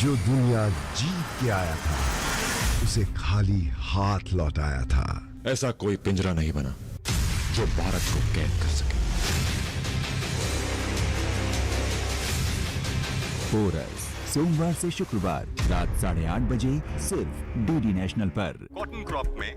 जो दुनिया जीत के आया था उसे खाली हाथ लौटाया था। ऐसा कोई पिंजरा नहीं बना जो भारत को कैद कर सके। पोरस सोमवार से शुक्रवार रात 8:30 बजे सिर्फ डीडी नेशनल पर। कॉटन क्रॉप में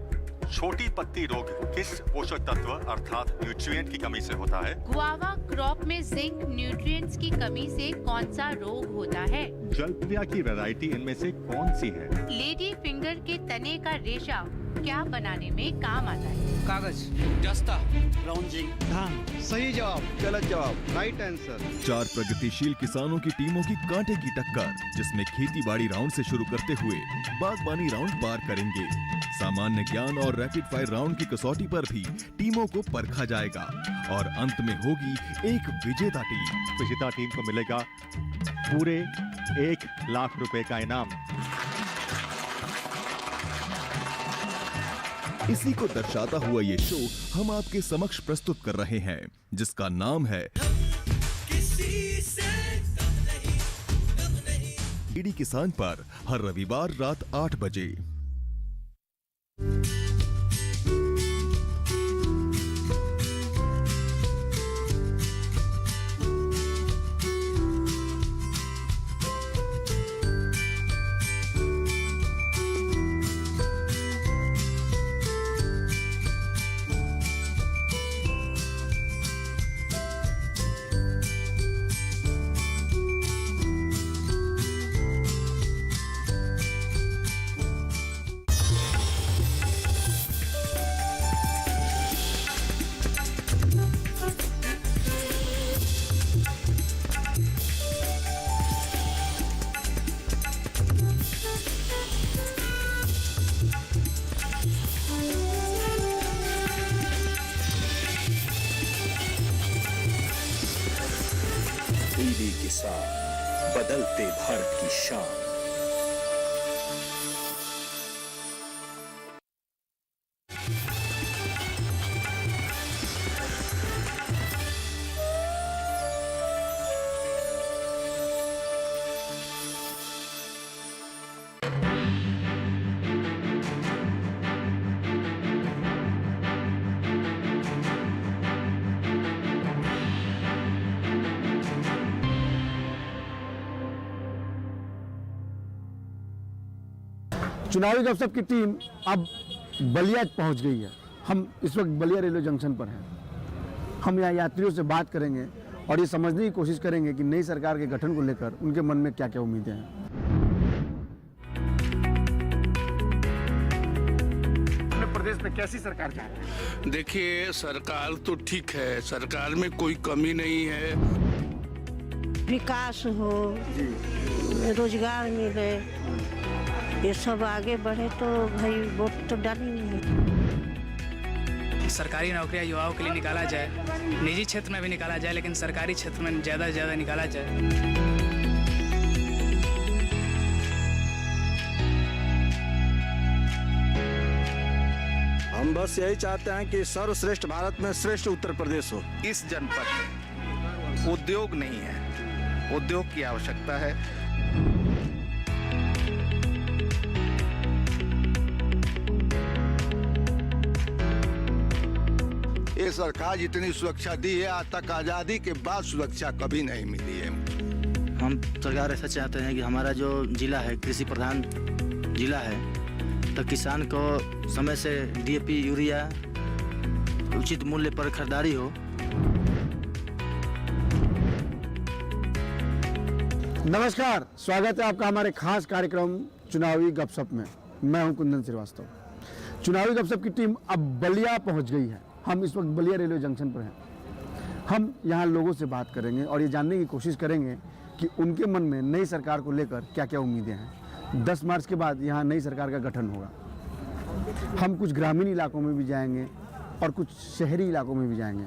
छोटी पत्ती रोग किस पोषक तत्व अर्थात न्यूट्रिएंट की कमी से होता है? गुआवा क्रॉप में जिंक न्यूट्रिएंट्स की कमी से कौन सा रोग होता है? जलप्रिया की वैरायटी इनमें से कौन सी है? लेडी फिंगर के तने का रेशा क्या बनाने में काम आता है? कागज, दस्ता, ब्राउजिंग, धान। सही जवाब, गलत जवाब, राइट आंसर। 4 प्रगतिशील किसानों की टीमों की कांटे की टक्कर, जिसमें खेती बाड़ी राउंड से शुरू करते हुए बागबानी राउंड पार करेंगे। सामान्य ज्ञान और रैपिड फायर राउंड की कसौटी पर भी टीमों को परखा जाएगा और अंत में होगी एक विजेता टीम। विजेता टीम को मिलेगा पूरे 1 लाख रुपए का इनाम। इसी को दर्शाता हुआ ये शो हम आपके समक्ष प्रस्तुत कर रहे हैं, जिसका नाम है डीडी किसान पर हर रविवार रात 8 बजे। डीडी किसान, बदलते भारत की शान। चुनावी गपशप की टीम अब बलिया पहुंच गई है। हम इस वक्त बलिया रेलवे जंक्शन पर हैं। हम यहाँ यात्रियों से बात करेंगे और ये समझने की कोशिश करेंगे कि नई सरकार के गठन को लेकर उनके मन में क्या क्या उम्मीदें हैं। अपने प्रदेश में कैसी सरकार चाहते हैं? देखिए, सरकार तो ठीक है, सरकार में कोई कमी नहीं है। विकास हो, रोजगार मिले, ये सब आगे बढ़े तो भाई वोट तो डालेंगे। सरकारी नौकरियां युवाओं के लिए निकाला जाए, निजी क्षेत्र में भी निकाला जाए, लेकिन सरकारी क्षेत्र में ज़्यादा से ज़्यादा निकाला जाए। हम बस यही चाहते हैं कि सर्वश्रेष्ठ भारत में श्रेष्ठ उत्तर प्रदेश हो। इस जनपद में उद्योग नहीं है, उद्योग की आवश्यकता है। ये सरकार जितनी सुरक्षा दी है, आज तक आजादी के बाद सुरक्षा कभी नहीं मिली है। हम सरकार ऐसा चाहते हैं कि हमारा जो जिला है कृषि प्रधान जिला है, तो किसान को समय से डीएपी यूरिया उचित मूल्य पर खरीदारी हो। नमस्कार, स्वागत है आपका हमारे खास कार्यक्रम चुनावी गपशप में। मैं हूं कुंदन श्रीवास्तव। चुनावी गपशप की टीम अब बलिया पहुंच गई है। हम इस वक्त बलिया रेलवे जंक्शन पर हैं। हम यहाँ लोगों से बात करेंगे और ये जानने की कोशिश करेंगे कि उनके मन में नई सरकार को लेकर क्या क्या उम्मीदें हैं। 10 मार्च के बाद यहाँ नई सरकार का गठन होगा। हम कुछ ग्रामीण इलाकों में भी जाएंगे और कुछ शहरी इलाकों में भी जाएंगे।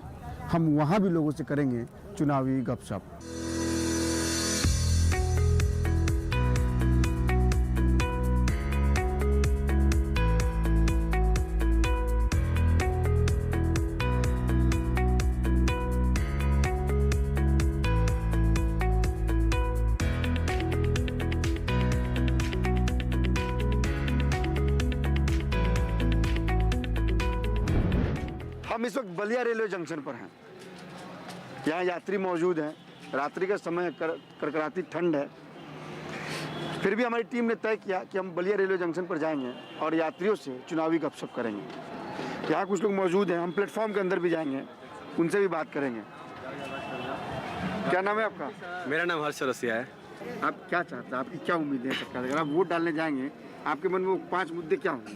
हम वहाँ भी लोगों से करेंगे चुनावी गपशप। हम इस वक्त बलिया रेलवे जंक्शन पर हैं। यहाँ यात्री मौजूद हैं। रात्रि का समय करकराती ठंड है, फिर भी हमारी टीम ने तय किया कि हम बलिया रेलवे जंक्शन पर जाएंगे और यात्रियों से चुनावी गपशप करेंगे। यहाँ कुछ लोग मौजूद हैं, हम प्लेटफॉर्म के अंदर भी जाएंगे, उनसे भी बात करेंगे। क्या नाम है आपका? मेरा नाम हर्ष चौरसिया है। आप क्या चाहते हैं, आपकी क्या उम्मीदें हैं सरकार? अगर आप वोट डालने जाएंगे, आपके मन में वो 5 मुद्दे क्या होंगे?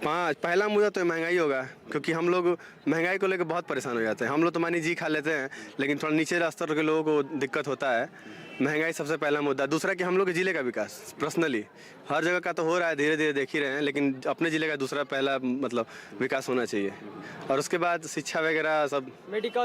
पहला मुद्दा तो महंगाई होगा, क्योंकि हम लोग महंगाई को लेकर बहुत परेशान हो जाते हैं। हम लोग तो मानी जी खा लेते हैं, लेकिन थोड़ा नीचे स्तर के लोगों को दिक्कत होता है। महंगाई सबसे पहला मुद्दा। दूसरा कि हम लोग के ज़िले का विकास पर्सनली हर जगह का तो हो रहा है, धीरे धीरे देख ही रहे हैं, लेकिन अपने ज़िले का दूसरा पहला मतलब विकास होना चाहिए। और उसके बाद शिक्षा वगैरह सब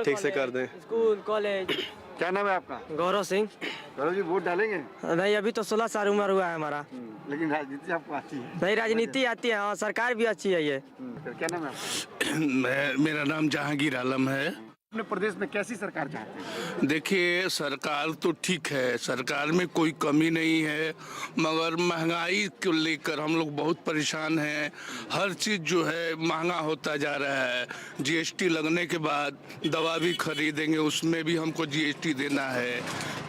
ठीक से कर दें। School college. क्या नाम है आपका? गौरव सिंह। गौरव जी, वोट डालेंगे? नहीं, अभी तो 16 साल उम्र हुआ है हमारा। लेकिन राजनीति आपको आती है? नहीं, राजनीति आती है, हाँ, सरकार भी अच्छी है ये। क्या नाम है आपका? मेरा नाम जहांगीर आलम है। अपने प्रदेश में कैसी सरकार चाहते हैं? देखिए, सरकार तो ठीक है, सरकार में कोई कमी नहीं है, मगर महंगाई को लेकर हम लोग बहुत परेशान हैं। हर चीज़ जो है महंगा होता जा रहा है। जीएसटी लगने के बाद दवा भी खरीदेंगे, उसमें भी हमको जीएसटी देना है।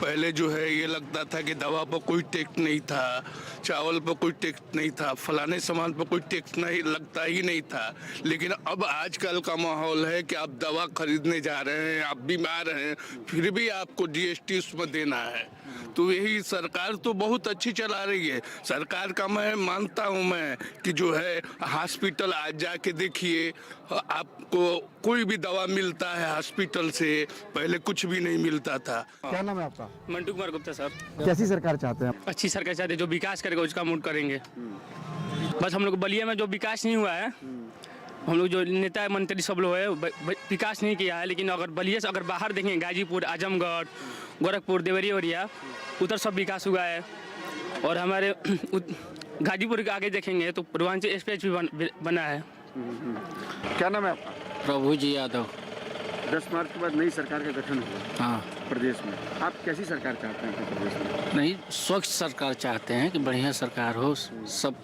पहले जो है ये लगता था कि दवा पर कोई टैक्स नहीं था, चावल पर कोई टैक्स नहीं था, फलाने सामान पर कोई टैक्स नहीं लगता ही नहीं था। लेकिन अब आजकल का माहौल है कि आप दवा खरीदने जा रहे हैं, आप बीमार हैं, फिर भी आपको जीएसटी उसमें देना है। तो यही सरकार तो बहुत अच्छी चला रही है। सरकार का मैं मानता हूँ मैं कि जो है हॉस्पिटल आज जाके देखिए, आपको कोई भी दवा मिलता है हॉस्पिटल से, पहले कुछ भी नहीं मिलता था। क्या नाम है आपका? मंटू कुमार गुप्ता साहब। कैसी सरकार चाहते हैं? अच्छी सरकार चाहते हैं, जो विकास करेगा उसका वोट करेंगे। बस हम लोग बलिया में जो विकास नहीं हुआ है, हम लोग जो नेता मंत्री सब लोग है विकास नहीं किया है। लेकिन अगर बलिया से अगर बाहर देखेंगे, गाजीपुर, आजमगढ़, गोरखपुर, देवरिया, उधर सब विकास हुआ है। और हमारे गाजीपुर के आगे देखेंगे तो पूर्वांचल एक्सप्रेस भी बना है। क्या नाम है आपका? प्रभु जी यादव। 10 मार्च के बाद नई सरकार का गठन हुआ। हाँ, प्रदेश में आप कैसी सरकार चाहते हैं अपने प्रदेश में? नहीं, स्वच्छ सरकार चाहते हैं कि बढ़िया सरकार हो, सब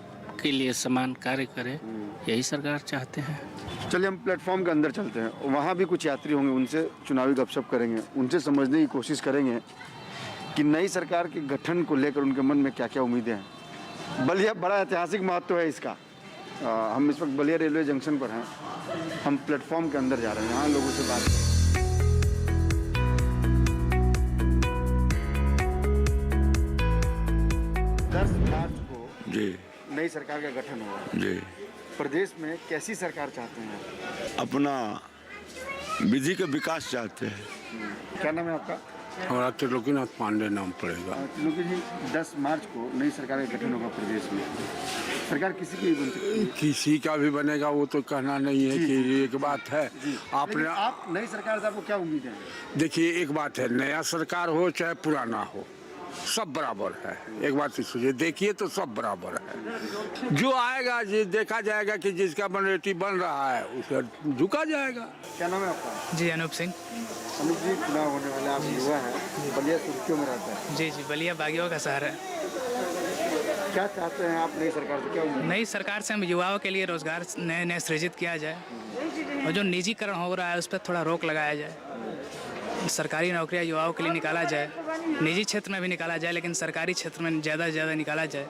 के लिए समान कार्य करे, यही सरकार चाहते हैं। चलिए हम प्लेटफॉर्म के अंदर चलते हैं, वहाँ भी कुछ यात्री होंगे, उनसे चुनावी गपशप करेंगे, उनसे समझने की कोशिश करेंगे कि नई सरकार के गठन को लेकर उनके मन में क्या क्या उम्मीदें हैं। बलिया बड़ा ऐतिहासिक महत्व है इसका। हम इस वक्त बलिया रेलवे जंक्शन पर हैं, हम प्लेटफॉर्म के अंदर जा रहे हैं, यहाँ लोगों से बात करें। 10 मार्च को जी नई सरकार का गठन हुआ जी। प्रदेश में कैसी सरकार चाहते हैं? अपना विधि का विकास चाहते हैं। क्या नाम है आपका? हमारा त्रिलोकीनाथ पांडे नाम पड़ेगा। त्रिलोकी जी, 10 मार्च को नई सरकार का गठन होगा प्रदेश में। सरकार किसी की भी बन सकती है? किसी का भी बनेगा, वो तो कहना नहीं है कि एक बात है। आपने आप नई सरकार से आपको क्या उम्मीद है? देखिए, एक बात है, नया सरकार हो चाहे पुराना हो, सब बराबर है। एक बात सोचिए, देखिए तो सब बराबर है। जो आएगा देखा जाएगा कि जिसका मनोरिटी बन रहा है उसका झुका जाएगा। क्या नाम है आपका? जी, अनूप सिंह। अनूप जी, चुनाव होने वाले, आप युवा हैं, बलिया सुर्खियों में रहता है। जी, बलिया बागियों का शहर है। क्या चाहते हैं आप नई सरकार से? क्या उम्मीद? नई सरकार से हम युवाओं के लिए रोजगार नए सृजित किया जाए, और जो निजीकरण हो रहा है उस पर थोड़ा रोक लगाया जाए। सरकारी नौकरियां युवाओं के लिए निकाला जाए, निजी क्षेत्र में भी निकाला जाए, लेकिन सरकारी क्षेत्र में ज़्यादा से ज़्यादा निकाला जाए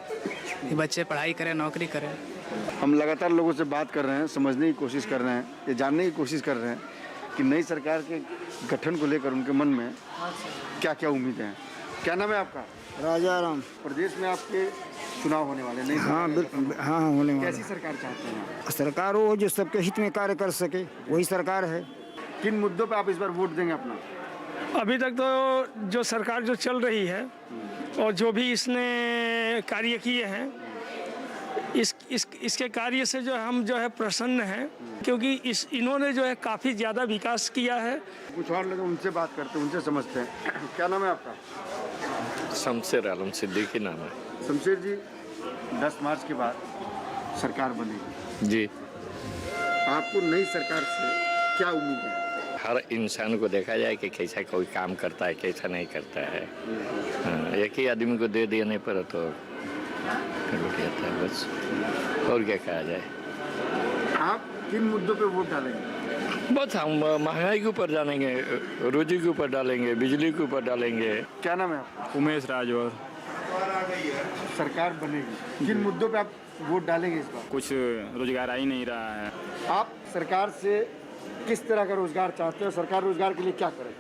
कि बच्चे पढ़ाई करें, नौकरी करें। हम लगातार लोगों से बात कर रहे हैं, समझने की कोशिश कर रहे हैं, ये जानने की कोशिश कर रहे हैं कि नई सरकार के गठन को लेकर उनके मन में क्या क्या उम्मीदें हैं। क्या नाम है आपका? राजा राम। प्रदेश में आपके चुनाव होने वाले नहीं? हाँ बिल्कुल, हाँ होने वाले। कैसी सरकार चाहते हैं? सरकार हो जो सबके हित में कार्य कर सके, वही सरकार है। किन मुद्दों पे आप इस बार वोट देंगे अपना? अभी तक तो जो सरकार जो चल रही है और जो भी इसने कार्य किए हैं, इसके कार्य से जो हम जो है प्रसन्न हैं, क्योंकि इन्होंने जो है काफ़ी ज़्यादा विकास किया है। कुछ और लोग उनसे बात करते हैं, उनसे समझते हैं। क्या नाम है आपका? शमशेर आलम सिद्दीकी नाम है। शमशेर जी, 10 मार्च के बाद सरकार बनेगी जी, आपको नई सरकार से क्या उम्मीद है? हर इंसान को देखा जाए कि कैसा कोई काम करता है, कैसा नहीं करता है। हाँ, एक ही आदमी को दे देने पर तो रुक जाता है बस, और क्या कहा जाए। आप किन मुद्दों पे वोट डालेंगे? बस हम महंगाई के ऊपर डालेंगे, रोजी के ऊपर डालेंगे, बिजली के ऊपर डालेंगे। क्या नाम है आपका? उमेश राजौर। सरकार बनेगी, किन मुद्दों पे आप वोट डालेंगे इस बार? कुछ रोजगार आ ही नहीं रहा है। आप सरकार से किस तरह का रोजगार चाहते हैं? सरकार रोजगार के लिए क्या करे?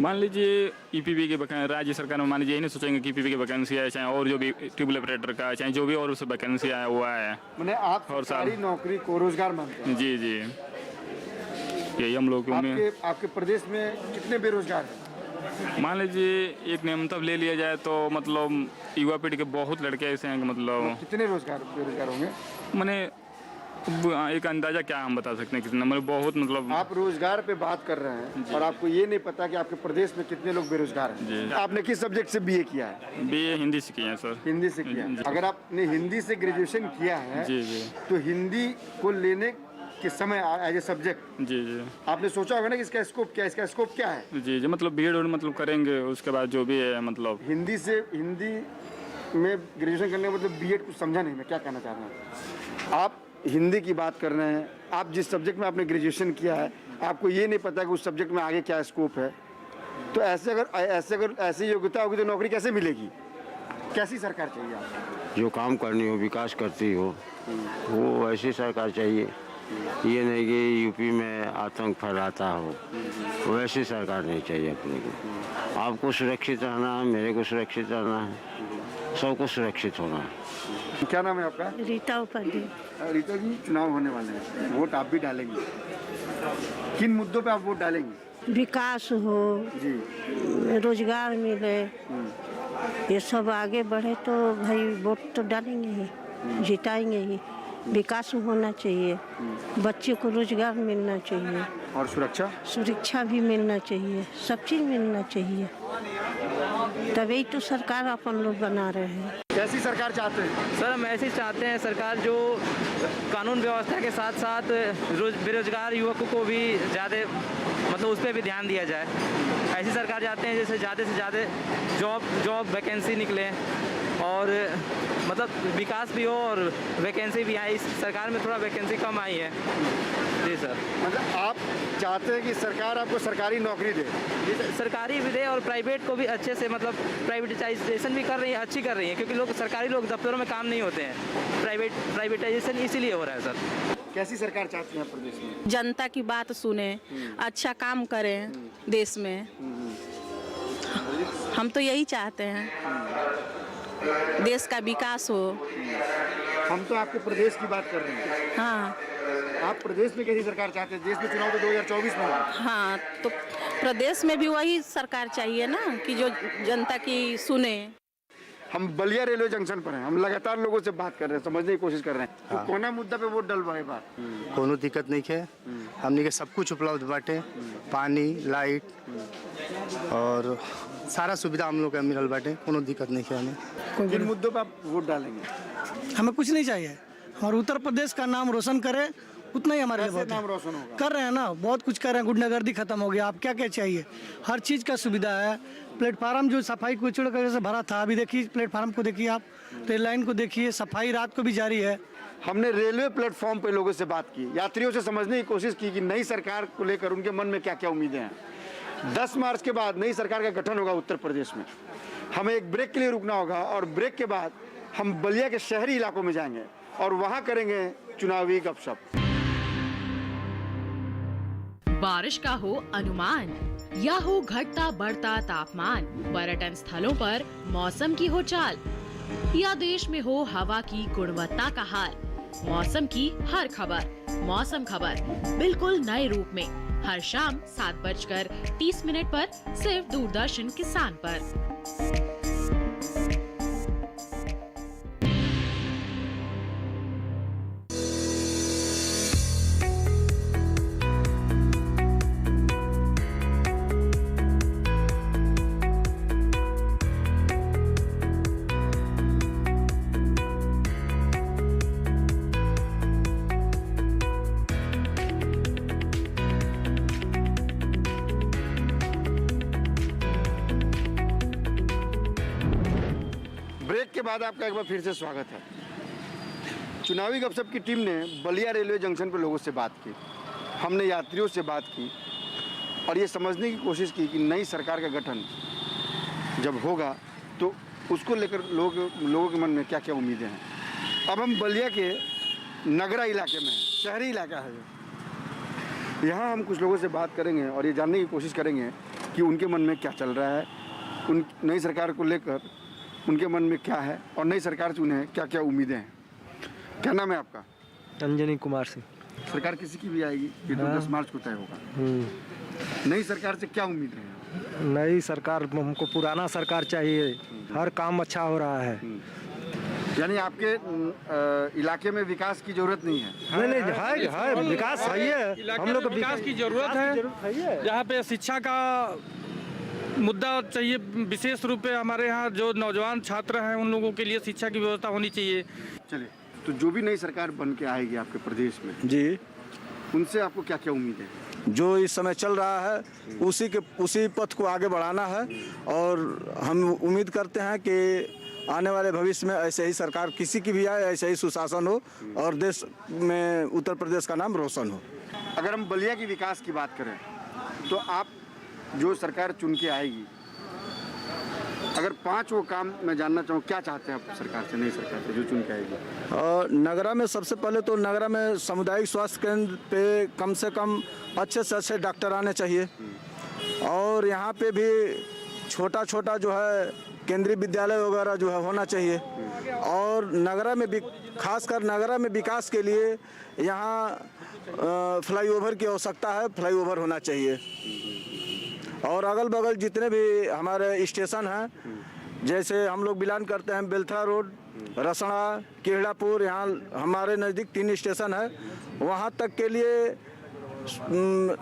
मान लीजिए ईपीपी के राज्य सरकार में मान लीजिए यही नहीं सोचेंगे कि ईपीपी की वैकेंसी है, चाहे और जो भी ट्यूबवेल ऑपरेटर का, चाहे जो भी और उस वैकेंसी आया हुआ है। मैंने आप और सरकारी नौकरी को रोजगार मानते हैं? जी जी, यही हम लोग आपके प्रदेश में कितने बेरोजगार हैं? मान लीजिए एक न्यूनतम ले लिया जाए तो मतलब युवा पीढ़ी के बहुत लड़के ऐसे हैं कि मतलब कितने बेरोजगार होंगे? मैंने एक अंदाजा क्या हम बता सकते हैं कितना, मतलब बहुत मतलब। आप रोजगार पे बात कर रहे हैं और आपको ये नहीं पता कि आपके प्रदेश में कितने लोग बेरोजगार हैं। आपने किस सब्जेक्ट से बीए किया है? बीए हिंदी से किया है सर। हिंदी से किया है। अगर आपने हिंदी से ग्रेजुएशन किया है तो हिंदी को लेने के समय एज ए सब्जेक्ट जी आपने सोचा होगा ना कि इसका स्कोप क्या है, इसका स्कोप क्या है? जी मतलब बीएड मतलब करेंगे, उसके बाद जो भी है मतलब हिंदी में ग्रेजुएशन करने का मतलब बीएड कुछ समझा नहीं मैं क्या कहना चाह रहा हूँ। आप हिंदी की बात कर रहे हैं, आप जिस सब्जेक्ट में आपने ग्रेजुएशन किया है आपको ये नहीं पता कि उस सब्जेक्ट में आगे क्या स्कोप है, तो ऐसी योग्यता होगी तो नौकरी कैसे मिलेगी? कैसी सरकार चाहिए आपको? जो काम करनी हो, विकास करती हो, वो ऐसी सरकार चाहिए। ये नहीं कि यूपी में आतंक फैलाता हो, वैसी सरकार नहीं चाहिए अपने को। आपको सुरक्षित रहना है, मेरे को सुरक्षित रहना है, सबको सुरक्षित होना है। क्या नाम है आपका? रीता उपाध्याय। रीता जी, चुनाव होने वाले हैं, वोट आप भी डालेंगे, किन मुद्दों पे आप वोट डालेंगे? विकास हो जी, रोजगार मिले, ये सब आगे बढ़े तो भाई वोट तो डालेंगे ही, जिताएंगे ही। विकास होना चाहिए, बच्चे को रोजगार मिलना चाहिए और सुरक्षा भी मिलना चाहिए, सब चीज़ मिलना चाहिए, तभी तो सरकार अपन लोग बना रहे हैं। कैसी सरकार चाहते हैं? सर हम ऐसी चाहते हैं सरकार जो कानून व्यवस्था के साथ साथ बेरोजगार युवकों को भी ज़्यादा मतलब उस पर भी ध्यान दिया जाए। ऐसी सरकार चाहते हैं जैसे ज़्यादा से ज़्यादा जॉब वैकेंसी निकले और मतलब विकास भी हो और वैकेंसी भी आए। इस सरकार में थोड़ा वैकेंसी कम आई है। जी सर, मतलब आप चाहते हैं कि सरकार आपको सरकारी नौकरी दे? जी सर, सरकारी भी दे और प्राइवेट को भी अच्छे से मतलब प्राइवेटाइजेशन भी कर रही है, अच्छी कर रही है, क्योंकि सरकारी लोग दफ्तरों में काम नहीं होते हैं। प्राइवेटाइजेशन इसीलिए हो रहा है सर। कैसी सरकार चाहते हैं प्रदेश में? जनता की बात सुने, अच्छा काम करें देश में, हम तो यही चाहते हैं, देश का विकास हो। हम तो आपके प्रदेश की बात कर रहे हैं। हाँ, आप प्रदेश में कैसी सरकार चाहते हैं? देश में चुनाव तो 2024 में होगा। हाँ, तो प्रदेश में भी वही सरकार चाहिए ना कि जो जनता की सुने। हम बलिया रेलवे जंक्शन पर हैं, हम लगातार लोगों से बात कर रहे हैं, समझने की कोशिश कर रहे हैं। तो कोना मुद्दा पे वोट डलवाए बार कोनो दिक्कत नहीं है, हमने के सब कुछ उपलब्ध बाटे, पानी, लाइट और सारा सुविधा हम लोग का मिलल बाटे, कोनो दिक्कत नहीं है। हमें किन मुद्दों पे आप वोट डालेंगे? हमें कुछ नहीं चाहिए, हमारे उत्तर प्रदेश का नाम रोशन करे, उतना ही हमारे लिए बहुत नाम रोशन होगा। कर रहे हैं ना, बहुत कुछ कर रहे हैं, गुंडागर्दी खत्म हो गया। आप क्या क्या चाहिए, हर चीज़ का सुविधा है। प्लेटफार्म जो सफाई कूचड़ की वजह से भरा था, अभी देखिए प्लेटफार्म को देखिए, आप रेल लाइन को देखिए, सफाई रात को भी जारी है। हमने रेलवे प्लेटफॉर्म पे लोगों से बात की, यात्रियों से समझने की कोशिश की कि नई सरकार को लेकर उनके मन में क्या क्या उम्मीदें हैं। 10 मार्च के बाद नई सरकार का गठन होगा उत्तर प्रदेश में। हमें एक ब्रेक के लिए रुकना होगा और ब्रेक के बाद हम बलिया के शहरी इलाकों में जाएंगे और वहां करेंगे चुनावी गपशप। बारिश का हो अनुमान या हो घटता बढ़ता तापमान, पर्यटन स्थलों पर मौसम की हो चाल या देश में हो हवा की गुणवत्ता का हाल, मौसम की हर खबर, मौसम खबर बिल्कुल नए रूप में हर शाम 7:30 पर सिर्फ दूरदर्शन किसान पर। के बाद आपका एक बार फिर से स्वागत है। चुनावी गपशप की टीम ने बलिया रेलवे जंक्शन पर लोगों से बात की। हमने यात्रियों से बात की और ये समझने की कोशिश की कि नई सरकार का गठन जब होगा तो उसको लेकर लोगों के मन में क्या क्या उम्मीदें हैं। अब हम बलिया के नगरा इलाके में हैं, शहरी इलाका है यहाँ हम कुछ लोगों से बात करेंगे और ये जानने की कोशिश करेंगे कि उनके मन में क्या चल रहा है, उन नई सरकार को लेकर उनके मन में क्या है और नई सरकार से उन्हें क्या क्या उम्मीदें हैं। क्या नाम है आपका? अंजनी कुमार सिंह। सरकार किसी की भी आएगी, ये तो 10 मार्च को तय होगा। नई सरकार से क्या उम्मीद है? नई सरकार, हमको पुराना सरकार चाहिए, हर काम अच्छा हो रहा है। यानी आपके इलाके में विकास की जरूरत नहीं है? नहीं है विकास है, हम लोग को विकास की जरूरत है। यहाँ पे शिक्षा का मुद्दा चाहिए, विशेष रूप से हमारे यहाँ जो नौजवान छात्र हैं उन लोगों के लिए शिक्षा की व्यवस्था होनी चाहिए। चलिए, तो जो भी नई सरकार बन के आएगी आपके प्रदेश में जी, उनसे आपको क्या क्या उम्मीद है? जो इस समय चल रहा है उसी पथ को आगे बढ़ाना है और हम उम्मीद करते हैं कि आने वाले भविष्य में ऐसे ही सरकार किसी की भी आए, ऐसे ही सुशासन हो और देश में उत्तर प्रदेश का नाम रोशन हो। अगर हम बलिया की विकास की बात करें तो आप जो सरकार चुन के आएगी, अगर 5 वो काम मैं जानना चाहूँ, क्या चाहते हैं आप सरकार से, नई सरकार से जो चुन के आएगी? नगरा में सबसे पहले तो नगरा में सामुदायिक स्वास्थ्य केंद्र पे कम से कम अच्छे से अच्छे डॉक्टर आने चाहिए और यहाँ पे भी छोटा छोटा जो है केंद्रीय विद्यालय वगैरह जो है होना चाहिए और नगरा में भी खासकर नगरा में विकास के लिए यहाँ फ्लाईओवर की आवश्यकता है, फ्लाईओवर होना चाहिए और अगल बगल जितने भी हमारे स्टेशन हैं, जैसे हम लोग बिलोंग करते हैं बेलथरा रोड, रसड़ा, केहड़ापुर, यहाँ हमारे नज़दीक 3 स्टेशन है, वहाँ तक के लिए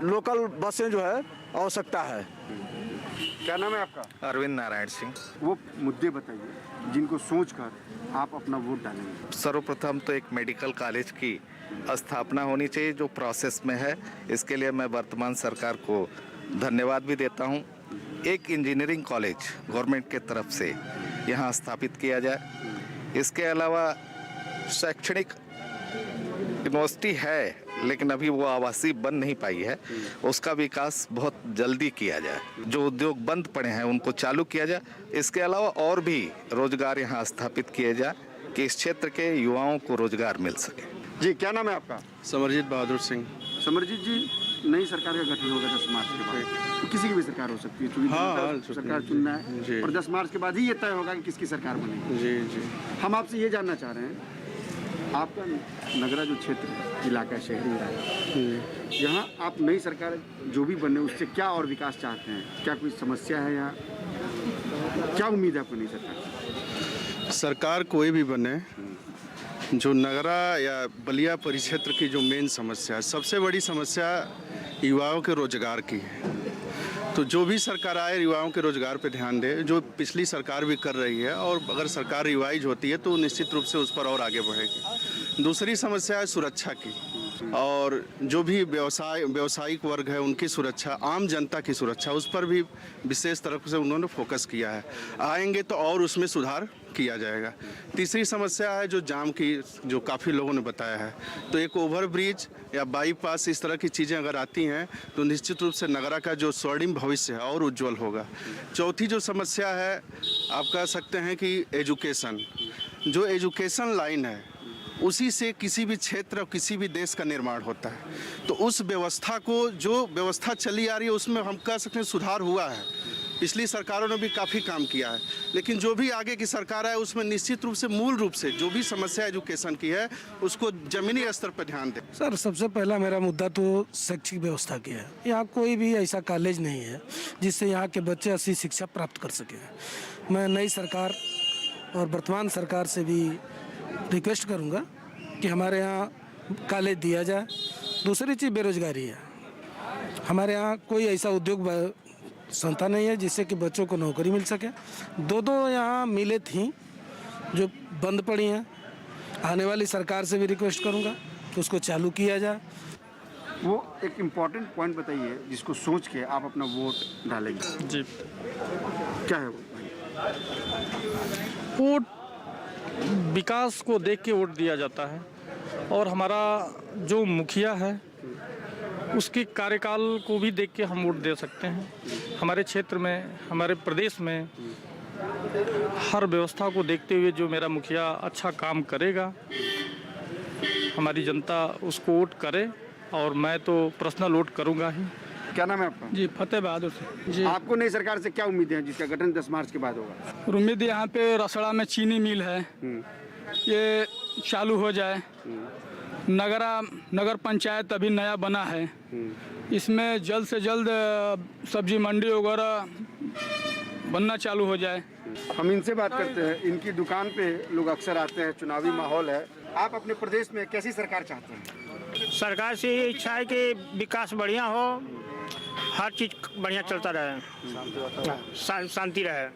लोकल बसें जो है आवश्यकता है। क्या नाम है आपका? अरविंद नारायण सिंह। वो मुद्दे बताइए जिनको सोचकर आप अपना वोट डालेंगे। सर्वप्रथम तो एक मेडिकल कॉलेज की स्थापना होनी चाहिए जो प्रोसेस में है, इसके लिए मैं वर्तमान सरकार को धन्यवाद भी देता हूं। एक इंजीनियरिंग कॉलेज गवर्नमेंट के तरफ से यहां स्थापित किया जाए। इसके अलावा शैक्षणिक यूनिवर्सिटी है लेकिन अभी वो आवासीय बन नहीं पाई है, उसका विकास बहुत जल्दी किया जाए। जो उद्योग बंद पड़े हैं उनको चालू किया जाए। इसके अलावा और भी रोजगार यहाँ स्थापित किए जाए कि इस क्षेत्र के युवाओं को रोजगार मिल सके। जी, क्या नाम है आपका? समरजीत बहादुर सिंह। समरजीत जी, नई सरकार का गठन होगा 10 मार्च के बाद, तो किसी की भी सरकार हो सकती है, हाँ, सरकार चुनना है और 10 मार्च के बाद ही ये तय होगा कि किसकी सरकार बनेगी। जी जी। हम आपसे ये जानना चाह रहे हैं, आपका नगरा जो क्षेत्र है, इलाका, शहरी इलाका, यहाँ आप नई सरकार जो भी बने उससे क्या और विकास चाहते हैं? क्या कोई समस्या है यहाँ? क्या उम्मीद है आपको नई सरकार? सरकार कोई भी बने, जो नगरा या बलिया परिक्षेत्र की जो मेन समस्या है, सबसे बड़ी समस्या युवाओं के रोजगार की है। तो जो भी सरकार आए युवाओं के रोजगार पे ध्यान दे, जो पिछली सरकार भी कर रही है और अगर सरकार रिवाइज होती है तो निश्चित रूप से उस पर और आगे बढ़ेगी। दूसरी समस्या है सुरक्षा की और जो भी व्यावसायिक वर्ग है उनकी सुरक्षा, आम जनता की सुरक्षा, उस पर भी विशेष तरफ से उन्होंने फोकस किया है। आएंगे तो और उसमें सुधार किया जाएगा। तीसरी समस्या है जो जाम की, जो काफ़ी लोगों ने बताया है, तो एक ओवरब्रिज या बाईपास इस तरह की चीज़ें अगर आती हैं तो निश्चित रूप से नगरा का जो स्वर्णिम भविष्य है और उज्जवल होगा। चौथी जो समस्या है आप कह सकते हैं कि एजुकेशन, जो एजुकेशन लाइन है उसी से किसी भी क्षेत्र और किसी भी देश का निर्माण होता है। तो उस व्यवस्था को, जो व्यवस्था चली आ रही है उसमें हम कह सकते हैं सुधार हुआ है। पिछली सरकारों ने भी काफ़ी काम किया है, लेकिन जो भी आगे की सरकार है उसमें निश्चित रूप से मूल रूप से जो भी समस्या एजुकेशन की है उसको जमीनी स्तर पर ध्यान दें। सर, सबसे पहला मेरा मुद्दा तो शैक्षिक व्यवस्था की है। यहाँ कोई भी ऐसा कॉलेज नहीं है जिससे यहाँ के बच्चे अच्छी शिक्षा प्राप्त कर सकें। मैं नई सरकार और वर्तमान सरकार से भी रिक्वेस्ट करूँगा कि हमारे यहाँ कॉलेज दिया जाए। दूसरी चीज़ बेरोजगारी है। हमारे यहाँ कोई ऐसा उद्योग संस्था नहीं है जिससे कि बच्चों को नौकरी मिल सके। दो यहाँ मिले थी जो बंद पड़ी हैं। आने वाली सरकार से भी रिक्वेस्ट करूँगा कि उसको चालू किया जाए। वो एक इम्पॉर्टेंट पॉइंट बताइए जिसको सोच के आप अपना वोट डालेंगे। जी, क्या है वो? वोट विकास को देख के वोट दिया जाता है और हमारा जो मुखिया है उसके कार्यकाल को भी देख के हम वोट दे सकते हैं। हमारे क्षेत्र में, हमारे प्रदेश में हर व्यवस्था को देखते हुए जो मेरा मुखिया अच्छा काम करेगा, हमारी जनता उसको वोट करे और मैं तो पर्सनल वोट करूंगा ही। क्या नाम है आपका? जी, फतेह बहादुर से। जी, आपको नई सरकार से क्या उम्मीदें हैं जिसका गठन 10 मार्च के बाद होगा? उम्मीद यहाँ पे रसड़ा में चीनी मिल है, ये चालू हो जाए। नगर पंचायत अभी नया बना है, इसमें जल्द से जल्द सब्जी मंडी वगैरह बनना चालू हो जाए। हम इनसे बात करते हैं। इनकी दुकान पे लोग अक्सर आते हैं, चुनावी माहौल है। आप अपने प्रदेश में कैसी सरकार चाहते हैं? सरकार से ये इच्छा है कि विकास बढ़िया हो, हर चीज़ बढ़िया चलता रहे, शांति रहे।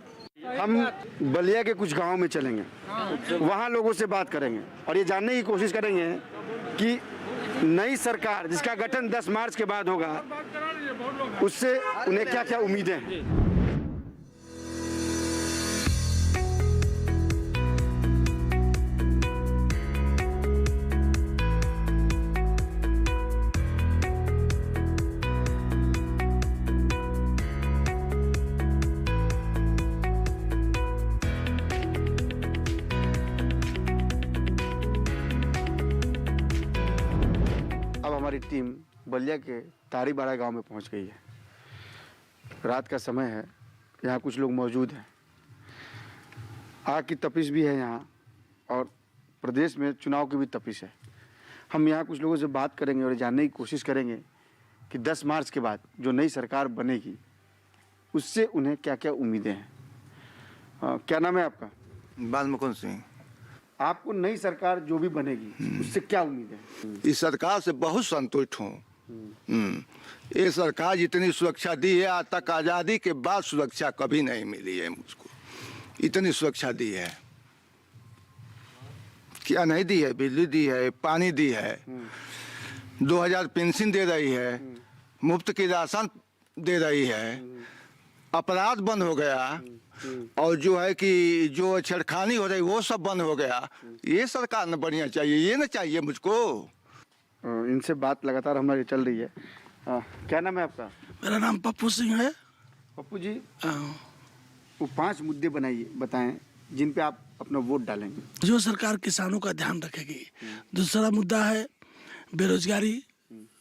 हम बलिया के कुछ गांव में चलेंगे, वहाँ लोगों से बात करेंगे और ये जानने की कोशिश करेंगे कि नई सरकार जिसका गठन 10 मार्च के बाद होगा, उससे उन्हें क्या क्या उम्मीदें हैं। हमारी टीम बलिया के तारीबाड़ा गांव में पहुंच गई है। रात का समय है, यहाँ कुछ लोग मौजूद हैं। आग की तपिश भी है यहाँ और प्रदेश में चुनाव की भी तपिश है। हम यहाँ कुछ लोगों से बात करेंगे और जानने की कोशिश करेंगे कि 10 मार्च के बाद जो नई सरकार बनेगी उससे उन्हें क्या क्या उम्मीदें हैं। क्या नाम है आपका? बालमुकुंद सिंह। आपको नई सरकार जो भी बनेगी उससे क्या उम्मीद है? इस सरकार से बहुत संतुष्ट हूँ। ये सरकार जितनी सुरक्षा दी है, आज तक आज़ादी के बाद सुरक्षा कभी नहीं मिली है मुझको। इतनी सुरक्षा दी है, क्या नहीं दी है? बिजली दी है, पानी दी है, 2000 पेंशन दे रही है, मुफ्त की राशन दे रही है, अपराध बंद हो गया और जो है कि जो छेड़खानी हो रही वो सब बंद हो गया। ये सरकार न बढ़िया चाहिए, ये न चाहिए मुझको। इनसे बात लगातार हमारी चल रही है। क्या नाम है आपका? मेरा नाम पप्पू सिंह है। पप्पू जी, वो 5 मुद्दे बताएं जिन पे आप अपना वोट डालेंगे। जो सरकार किसानों का ध्यान रखेगी। दूसरा मुद्दा है बेरोजगारी,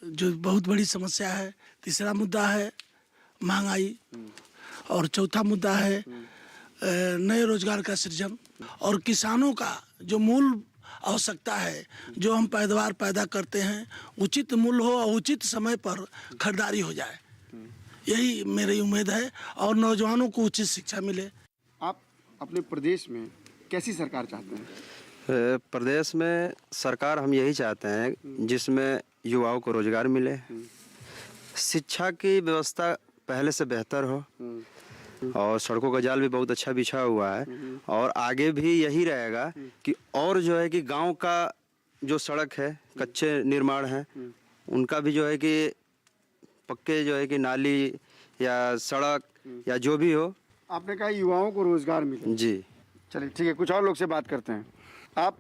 जो बहुत बड़ी समस्या है। तीसरा मुद्दा है महंगाई और चौथा मुद्दा है नए रोजगार का सृजन। और किसानों का जो मूल आवश्यकता है, जो हम पैदावार पैदा करते हैं, उचित मूल्य हो और उचित समय पर खरीदारी हो जाए, यही मेरी उम्मीद है। और नौजवानों को उचित शिक्षा मिले। आप अपने प्रदेश में कैसी सरकार चाहते हैं? प्रदेश में सरकार हम यही चाहते हैं जिसमें युवाओं को रोजगार मिले, शिक्षा की व्यवस्था पहले से बेहतर हो और सड़कों का जाल भी बहुत अच्छा बिछा हुआ है। और आगे भी यही रहेगा कि और जो है कि गांव का जो सड़क है, कच्चे निर्माण है, उनका भी जो है कि पक्के जो है कि नाली या सड़क या जो भी हो। आपने कहा युवाओं को रोजगार मिले। जी, चलिए ठीक है, कुछ और लोग से बात करते हैं। आप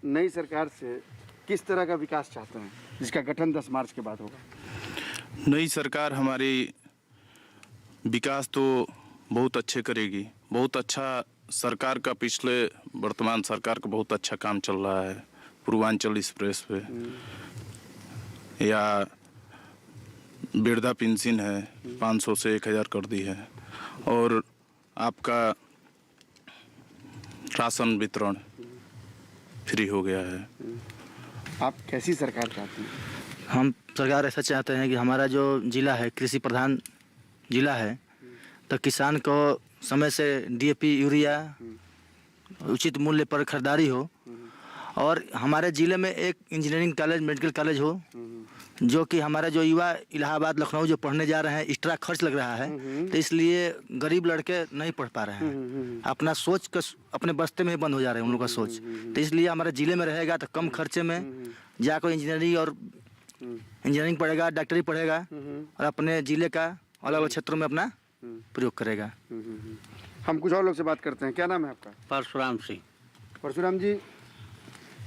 नई सरकार से किस तरह का विकास चाहते हैं जिसका गठन 10 मार्च के बाद होगा? नई सरकार हमारी विकास तो बहुत अच्छे करेगी। बहुत अच्छा सरकार का, पिछले वर्तमान सरकार का बहुत अच्छा काम चल रहा है। पूर्वांचल एक्सप्रेस पे या वृद्धा पेंशन है 500 से 1000 कर दी है। और आपका राशन वितरण फ्री हो गया है। आप कैसी सरकार चाहते हैं? हम सरकार ऐसा चाहते हैं कि हमारा जो ज़िला है कृषि प्रधान ज़िला है, तो किसान को समय से DAP यूरिया उचित मूल्य पर खरीदारी हो। और हमारे ज़िले में एक इंजीनियरिंग कॉलेज, मेडिकल कॉलेज हो, जो कि हमारा जो युवा इलाहाबाद लखनऊ जो पढ़ने जा रहे हैं, एक्स्ट्रा खर्च लग रहा है, तो इसलिए गरीब लड़के नहीं पढ़ पा रहे हैं। अपना सोच का अपने बस्ते में ही बंद हो जा रहे हैं उन लोग का सोच। तो इसलिए हमारे ज़िले में रहेगा तो कम खर्चे में जाकर इंजीनियरिंग पढ़ेगा, डॉक्टरी पढ़ेगा और अपने ज़िले का अलग अलग क्षेत्रों में अपना प्रयोग करेगा। हम कुछ और लोग से बात करते हैं। क्या नाम है आपका? परशुराम सिंह। परशुराम जी,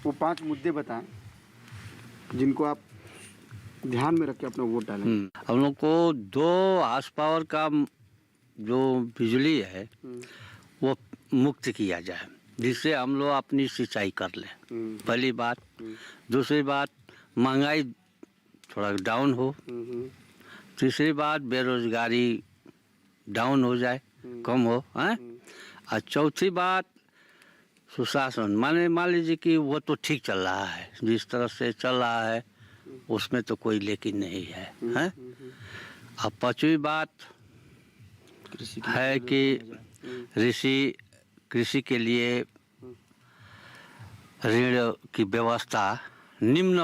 वो 5 मुद्दे बताएं जिनको आप ध्यान में रख के अपना वोट डालें? हम लोग को 2 हार्स पावर का जो बिजली है वो मुक्त किया जाए, जिससे हम लोग अपनी सिंचाई कर लें, पहली बात। दूसरी बात, महंगाई थोड़ा डाउन हो। तीसरी बात, बेरोजगारी डाउन हो जाए, कम हो, हैं। और चौथी बात, सुशासन। मान लीजिए कि वो तो ठीक चल रहा है, जिस तरह से चल रहा है उसमें तो कोई लेकिन नहीं है, हैं। अब 5वीं बात है कि कृषि के लिए ऋण की व्यवस्था निम्न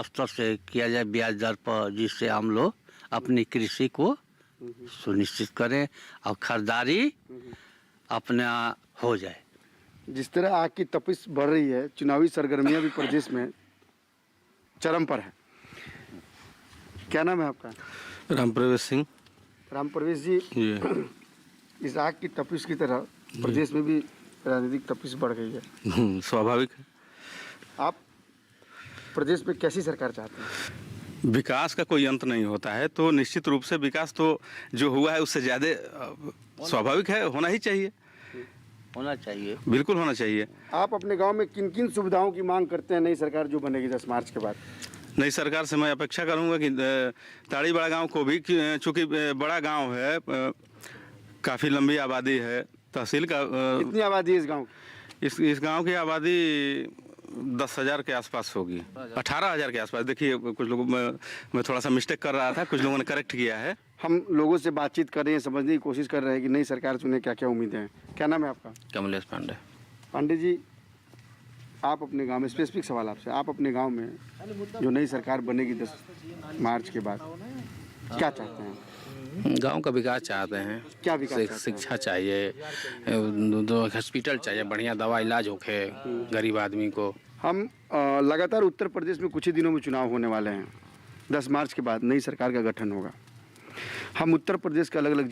स्तर से किया जाए ब्याज दर पर, जिससे हम लोग अपनी कृषि को सुनिश्चित करें और खरीदारी अपना हो जाए। जिस तरह आग की तपिश बढ़ रही है, चुनावी सरगर्मियां भी प्रदेश में चरम पर है। क्या नाम है आपका? राम प्रवेश सिंह। राम प्रवेश जी, इस आग की तपिश की तरह प्रदेश में भी राजनीतिक तपिश बढ़ गई है। स्वाभाविक है। आप प्रदेश में कैसी सरकार चाहते हैं? विकास का कोई अंत नहीं होता है, तो निश्चित रूप से विकास तो जो हुआ है उससे ज़्यादा स्वाभाविक है, होना ही चाहिए। होना चाहिए, बिल्कुल होना चाहिए। आप अपने गांव में किन किन सुविधाओं की मांग करते हैं नई सरकार जो बनेगी 10 मार्च के बाद? नई सरकार से मैं अपेक्षा करूंगा कि ताड़ीबड़ा गांव को भी, चूँकि बड़ा गांव है, काफ़ी लंबी आबादी है, तहसील का कितनी आबादी है इस गांव की? इस गांव की आबादी 10,000 के आसपास होगी, 18,000 के आसपास। देखिए, कुछ लोगों मैं थोड़ा सा मिस्टेक कर रहा था, कुछ लोगों ने करेक्ट किया है। हम लोगों से बातचीत कर रहे हैं, समझने की कोशिश कर रहे हैं कि नई सरकार से उन्हें क्या क्या उम्मीदें हैं। क्या नाम है आपका? कमलेश पांडे। पांडे जी, आप अपने गांव में, स्पेसिफिक सवाल आपसे, आप अपने गांव में जो नई सरकार बनेगी 10 मार्च के बाद, क्या चाहते हैं? गांव का विकास चाहते हैं। क्या विकास चाहते हैं? शिक्षा चाहिए, हॉस्पिटल चाहिए, बढ़िया दवा इलाज होके गरीब आदमी को। हम लगातार उत्तर प्रदेश में कुछ ही दिनों में चुनाव होने वाले हैं। 10 मार्च के बाद नई सरकार का गठन होगा। हम उत्तर प्रदेश के अलग अलग जिलों